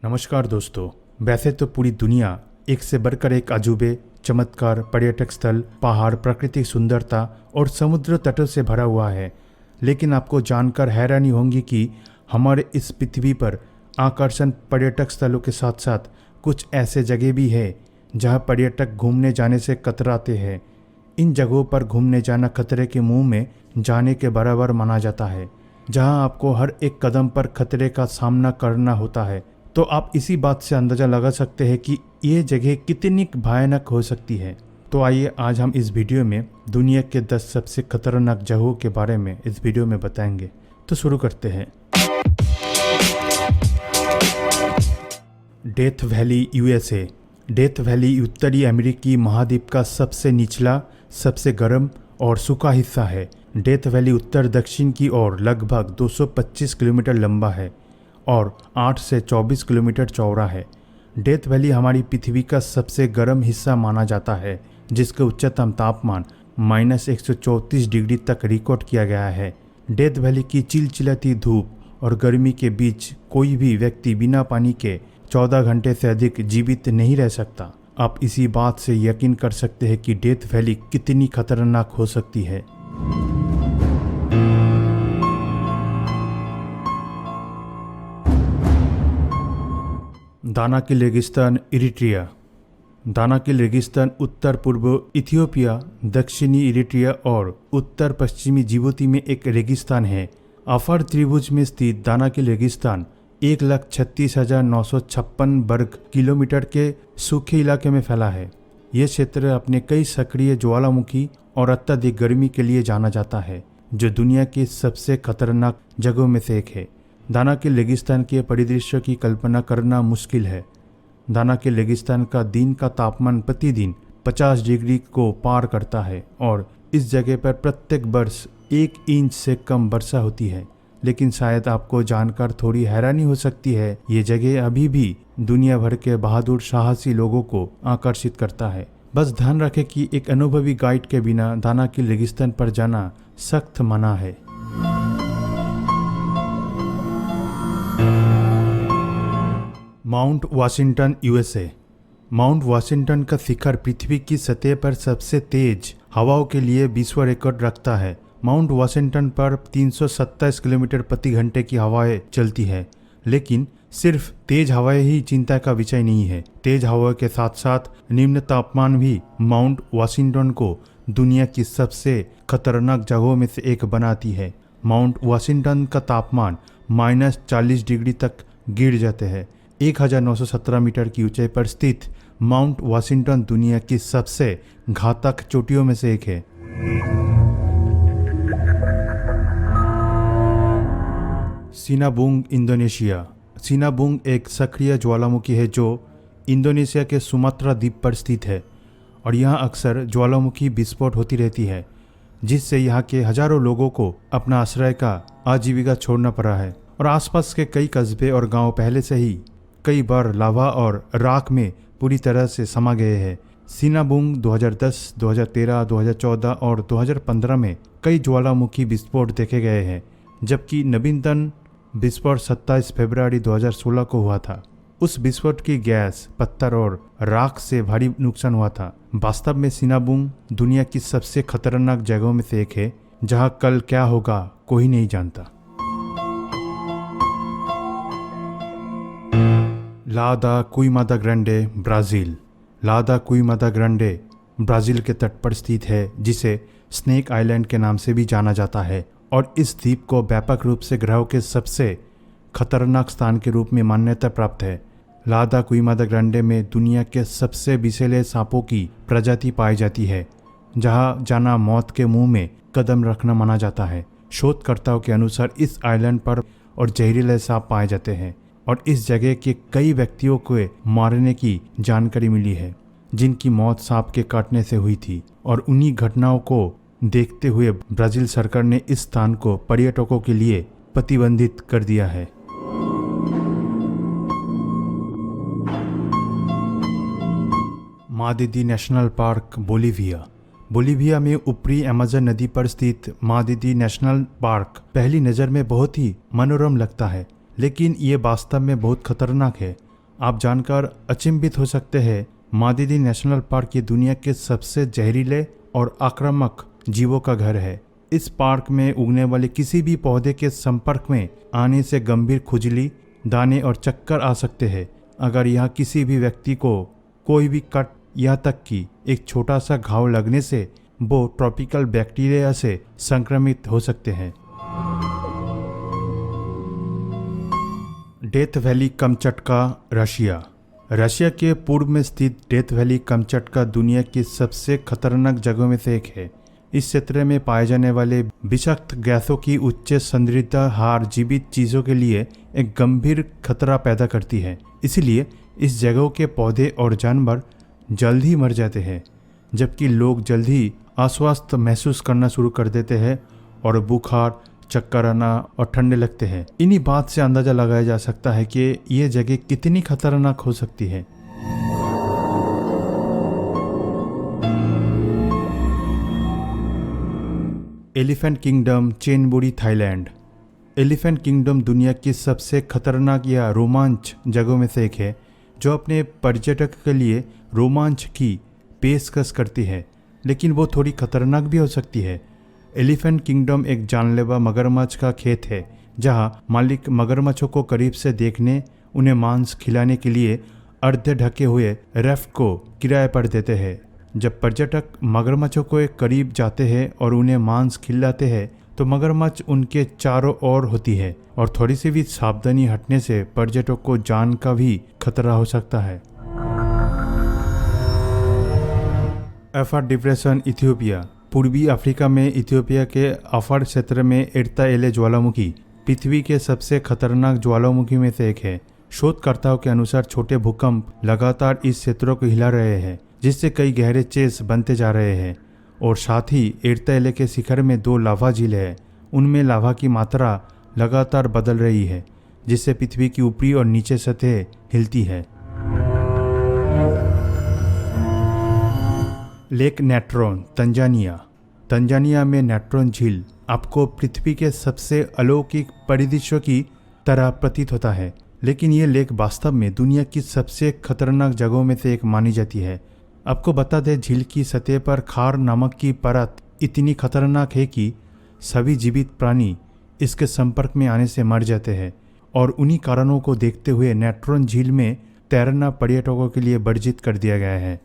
नमस्कार दोस्तों। वैसे तो पूरी दुनिया एक से बढ़कर एक अजूबे, चमत्कार, पर्यटक स्थल, पहाड़, प्राकृतिक सुंदरता और समुद्र तटों से भरा हुआ है, लेकिन आपको जानकर हैरानी होगी कि हमारे इस पृथ्वी पर आकर्षण पर्यटक स्थलों के साथ साथ कुछ ऐसे जगह भी है जहां पर्यटक घूमने जाने से कतराते हैं। इन जगहों पर घूमने जाना खतरे के मुंह में जाने के बराबर माना जाता है, जहां आपको हर एक कदम पर खतरे का सामना करना होता है। तो आप इसी बात से अंदाज़ा लगा सकते हैं कि ये जगह कितनी भयानक हो सकती है। तो आइए आज हम इस वीडियो में दुनिया के 10 सबसे खतरनाक जगहों के बारे में इस वीडियो में बताएंगे। तो शुरू करते हैं। Death valley USA. Death valley उत्तरी अमेरिकी महाद्वीप का सबसे निचला, सबसे गर्म और सूखा हिस्सा है। डेथ वैली उत्तर दक्षिण की ओर लगभग 225 किलोमीटर लंबा है और 8 से 24 किलोमीटर चौड़ा है। डेथ वैली हमारी पृथ्वी का सबसे गर्म हिस्सा माना जाता है, जिसका उच्चतम तापमान -134 डिग्री तक रिकॉर्ड किया गया है। डेथ वैली की चिलचिलाती धूप और गर्मी के बीच कोई भी व्यक्ति बिना पानी के 14 घंटे से अधिक जीवित नहीं रह सकता। आप इसी बात से यकीन कर सकते हैं कि डेथ वैली कितनी खतरनाक हो सकती है। दानाकिल रेगिस्तान, इरिट्रिया। दानाकिल रेगिस्तान उत्तर पूर्व इथियोपिया, दक्षिणी इरिट्रिया और उत्तर पश्चिमी जिबूती में एक रेगिस्तान है। अफर त्रिभुज में स्थित दानाकिल रेगिस्तान 1,36,956 वर्ग किलोमीटर के सूखे इलाके में फैला है। यह क्षेत्र अपने कई सक्रिय ज्वालामुखी और अत्यधिक गर्मी के लिए जाना जाता है, जो दुनिया की सबसे खतरनाक जगहों में से एक है। दानाकिल रेगिस्तान के परिदृश्य की कल्पना करना मुश्किल है। दानाकिल रेगिस्तान का दिन का तापमान प्रतिदिन 50 डिग्री को पार करता है और इस जगह पर प्रत्येक वर्ष 1 इंच से कम वर्षा होती है। लेकिन शायद आपको जानकर थोड़ी हैरानी हो सकती है, ये जगह अभी भी दुनिया भर के बहादुर साहसी लोगों को आकर्षित करता है। बस ध्यान रखें कि एक अनुभवी गाइड के बिना दानाकिल रेगिस्तान पर जाना सख्त मना है। Mount Washington, USA. Mount Washington का शिखर पृथ्वी की सतह पर सबसे तेज हवाओं के लिए विश्व रिकॉर्ड रखता है। माउंट वाशिंगटन पर 327 किलोमीटर प्रति घंटे की हवाएं चलती है, लेकिन सिर्फ तेज हवाएं ही चिंता का विषय नहीं है। तेज हवाओं के साथ साथ निम्न तापमान भी माउंट वाशिंगटन को दुनिया की सबसे खतरनाक जगहों में से एक बनाती है। माउंट वाशिंगटन का तापमान -40 डिग्री तक गिर जाते हैं। 1917 मीटर की ऊंचाई पर स्थित माउंट वाशिंगटन दुनिया की सबसे घातक चोटियों में से एक है। Sinabung, Indonesia. सिनाबुंग एक सक्रिय ज्वालामुखी है जो इंडोनेशिया के सुमात्रा द्वीप पर स्थित है और यहाँ अक्सर ज्वालामुखी विस्फोट होती रहती है, जिससे यहाँ के हजारों लोगों को अपना आश्रय का आजीविका छोड़ना पड़ा है और आसपास के कई कस्बे और गांव पहले से ही कई बार लावा और राख में पूरी तरह से समा गए हैं। सिनाबुंग 2010, 2013, 2014 और 2015 में कई ज्वालामुखी विस्फोट देखे गए हैं, जबकि नवीनतम विस्फोट 27 फरवरी 2016 को हुआ था। उस विस्फोट की गैस, पत्थर और राख से भारी नुकसान हुआ था। वास्तव में सिनाबुंग दुनिया की सबसे खतरनाक जगहों में से एक है, जहां कल क्या होगा कोई नहीं जानता। ला दा क्विमादा ग्रांडे, ब्राज़ील। ला दा क्विमादा ग्रांडे ब्राज़ील के तट पर स्थित है, जिसे स्नेक आइलैंड के नाम से भी जाना जाता है और इस द्वीप को व्यापक रूप से ग्रहों के सबसे खतरनाक स्थान के रूप में मान्यता प्राप्त है। ला दा क्विमादा ग्रांडे में दुनिया के सबसे विषैले सांपों की प्रजाति पाई जाती है, जहां जाना मौत के मुंह में कदम रखना माना जाता है। शोधकर्ताओं के अनुसार इस आइलैंड पर और जहरीले सांप पाए जाते हैं और इस जगह के कई व्यक्तियों को मारने की जानकारी मिली है, जिनकी मौत सांप के काटने से हुई थी। और उन्हीं घटनाओं को देखते हुए ब्राज़ील सरकार ने इस स्थान को पर्यटकों के लिए प्रतिबंधित कर दिया है। मादिदी नेशनल पार्क, बोलिविया। बोलिविया में ऊपरी अमेज़न नदी पर स्थित मादिदी नेशनल पार्क पहली नज़र में बहुत ही मनोरम लगता है, लेकिन ये वास्तव में बहुत खतरनाक है। आप जानकर अचंभित हो सकते हैं, मादिदी नेशनल पार्क ये दुनिया के सबसे जहरीले और आक्रामक जीवों का घर है। इस पार्क में उगने वाले किसी भी पौधे के संपर्क में आने से गंभीर खुजली, दाने और चक्कर आ सकते हैं। अगर यहाँ किसी भी व्यक्ति को कोई भी कट, यहाँ तक कि एक छोटा सा घाव लगने से वो ट्रॉपिकल बैक्टीरिया से संक्रमित हो सकते हैं। डेथ वैली कमचटका, रशिया के पूर्व में स्थित डेथ वैली कमचटका दुनिया की सबसे खतरनाक जगहों में से एक है। इस क्षेत्र में पाए जाने वाले विषाक्त गैसों की उच्च सांद्रता हार जीवित चीजों के लिए एक गंभीर खतरा पैदा करती है। इसलिए इस जगहों के पौधे और जानवर जल्द ही मर जाते हैं, जबकि लोग जल्द ही अस्वस्थ महसूस करना शुरू कर देते हैं और बुखार, चक्कर आना और ठंडे लगते हैं। इन्हीं बात से अंदाजा लगाया जा सकता है कि ये जगह कितनी खतरनाक हो सकती है। Elephant kingdom, Chonburi, Thailand. Elephant kingdom दुनिया की सबसे खतरनाक या रोमांच जगहों में से एक है, जो अपने पर्यटक के लिए रोमांच की पेशकश करती है, लेकिन वो थोड़ी खतरनाक भी हो सकती है। एलिफेंट किंगडम एक जानलेवा मगरमच्छ का खेत है, जहां मालिक मगरमच्छों को करीब से देखने, उन्हें मांस खिलाने के लिए अर्ध ढके हुए राफ्ट को किराए पर देते हैं। जब पर्यटक मगरमच्छों के करीब जाते हैं और उन्हें मांस खिलाते हैं, तो मगरमच्छ उनके चारों ओर होती है और थोड़ी सी भी सावधानी हटने से पर्यटक को जान का भी खतरा हो सकता है। अफार डिप्रेशन, इथियोपिया। पूर्वी अफ्रीका में इथियोपिया के अफार क्षेत्र में एर्ताएले ज्वालामुखी पृथ्वी के सबसे खतरनाक ज्वालामुखी में से एक है। शोधकर्ताओं के अनुसार छोटे भूकंप लगातार इस क्षेत्रों को हिला रहे हैं, जिससे कई गहरे चेस बनते जा रहे हैं। और साथ ही एर्ताएले के शिखर में 2 लावा झील है, उनमें लावा की मात्रा लगातार बदल रही है, जिससे पृथ्वी की ऊपरी और नीचे सतह हिलती है। लेक नेट्रोन, तंजानिया में नेट्रोन झील आपको पृथ्वी के सबसे अलौकिक परिदृश्यों की तरह प्रतीत होता है, लेकिन ये लेक वास्तव में दुनिया की सबसे खतरनाक जगहों में से एक मानी जाती है। आपको बता दें, झील की सतह पर खार नमक की परत इतनी खतरनाक है कि सभी जीवित प्राणी इसके संपर्क में आने से मर जाते हैं, और उन्हीं कारणों को देखते हुए नेट्रोन झील में तैरना पर्यटकों के लिए वर्जित कर दिया गया है।